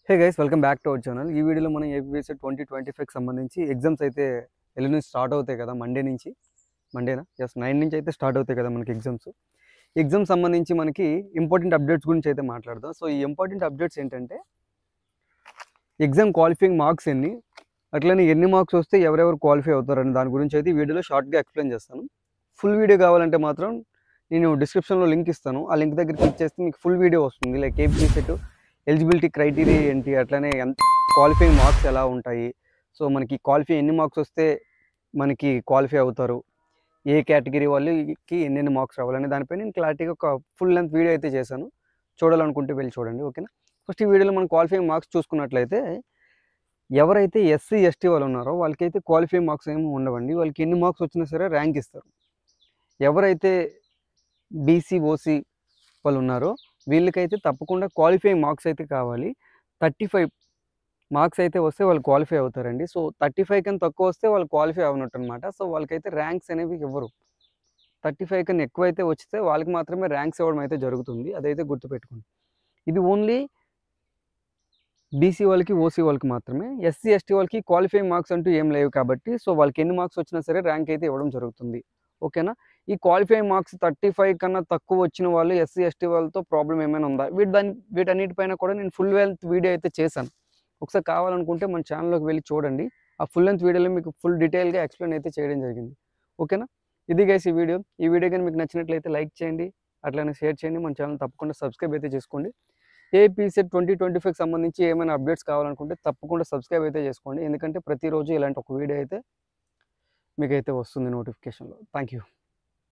Hey guys welcome back to our channel. ఈ వీడియోలో మనం ఏపీఎస్సీ 2025కి సంబంధించి ఎగ్జామ్స్ అయితే ఎల్లుండి నుంచి స్టార్ట్ అవుతాయి కదా. మండేనా 9 నుంచి అయితే స్టార్ట్ అవుతాయి కదా మనకి ఎగ్జామ్స్ సంబంధించి మనకి ఇంపార్టెంట్ అప్డేట్స్ గురించి అయితే మాట్లాడదాం. సో ఈ ఇంపార్టెంట్ అప్డేట్స్ ఏంటంటే ఎగ్జామ్ క్వాలిఫైయింగ్ మార్క్స్ అట్లనే ఎన్ని మార్క్స్ వస్తే ఎవరెవరు క్వాలిఫై అవుతారని దాని గురించి అయితే ఈ వీడియోలో షార్ట్గా ఎక్స్ప్లెయిన్ చేస్తాను. ఫుల్ వీడియో కావాలంటే మాత్రం నేను డిస్క్రిప్షన్లో లింక్ ఇస్తాను. ఆ లింక్ దగ్గర క్లిక్ చేస్తే మీకు ఫుల్ వీడియో వస్తుంది. లైక్ ఏపీఎస్సీ ఎలిజిబిలిటీ క్రైటీరియా ఏంటి, అట్లనే క్వాలిఫైయింగ్ మార్క్స్ ఎలా ఉంటాయి, సో మనకి క్వాలిఫై ఎన్ని మార్క్స్ వస్తే మనకి క్వాలిఫై అవుతారు, ఏ కేటగిరీ వాళ్ళకి ఎన్నెన్ని మార్క్స్ రావాలని దానిపై నేను క్లారిటీగా ఒక ఫుల్ లెంత్ వీడియో అయితే చేశాను. చూడాలనుకుంటే వెళ్ళి చూడండి, ఓకేనా. ఫస్ట్ ఈ వీడియోలో మనం క్వాలిఫైయింగ్ మార్క్స్ చూసుకున్నట్లయితే ఎవరైతే ఎస్సీ ఎస్టీ వాళ్ళు ఉన్నారో వాళ్ళకైతే క్వాలిఫైయింగ్ మార్క్స్ ఏమి ఉండవండి. వాళ్ళకి ఎన్ని మార్క్స్ వచ్చినా సరే ర్యాంక్ ఇస్తారు. ఎవరైతే బీసీ ఓసీ వాళ్ళు ఉన్నారో వీళ్ళకైతే తప్పకుండా క్వాలిఫైయింగ్ మార్క్స్ అయితే కావాలి. 35 మార్క్స్ అయితే వస్తే వాళ్ళు క్వాలిఫై అవుతారండి. సో 35 కన్నా తక్కువ వస్తే వాళ్ళు క్వాలిఫై అవ్వనట్టు అనమాట. సో వాళ్ళకైతే ర్యాంక్స్ అనేవి ఇవ్వరు. 35 కన్నా ఎక్కువైతే వచ్చితే వాళ్ళకి మాత్రమే ర్యాంక్స్ ఇవ్వడం అయితే జరుగుతుంది. అదైతే గుర్తుపెట్టుకోండి. ఇది ఓన్లీ బీసీ వాళ్ళకి, ఓసీ వాళ్ళకి మాత్రమే. ఎస్సీ ఎస్టీ వాళ్ళకి క్వాలిఫైయింగ్ మార్క్స్ అంటూ ఏం లేవు కాబట్టి సో వాళ్ళకి ఎన్ని మార్క్స్ వచ్చినా సరే ర్యాంక్ అయితే ఇవ్వడం జరుగుతుంది, ఓకేనా. ఈ క్వాలిఫైయింగ్ మార్క్స్ 35 కన్నా తక్కువ వచ్చిన వాళ్ళు ఎస్సీ ఎస్టీ వాళ్ళతో ప్రాబ్లం ఏమైనా ఉందా, వీటన్నిటిపైన కూడా నేను ఫుల్ లెంత్ వీడియో అయితే చేశాను. ఒకసారి కావాలనుకుంటే మన ఛానల్లోకి వెళ్ళి చూడండి. ఆ ఫుల్ లెంత్ వీడియోలో మీకు ఫుల్ డీటెయిల్గా ఎక్స్ప్లెయిన్ అయితే చేయడం జరిగింది, ఓకేనా. ఇది గైస్ ఈ వీడియో కానీ మీకు నచ్చినట్లయితే లైక్ చేయండి, అట్లనే షేర్ చేయండి. మన ఛానల్ తప్పకుండా సబ్స్క్రైబ్ అయితే చేసుకోండి. ఏపీఎస్సీ 2025కి సంబంధించి ఏమైనా అప్డేట్స్ కావాలనుకుంటే తప్పకుండా సబ్స్క్రైబ్ అయితే చేసుకోండి. ఎందుకంటే ప్రతిరోజు ఇలాంటి ఒక వీడియో అయితే మీకైతే వస్తుంది నోటిఫికేషన్లో. Thank you.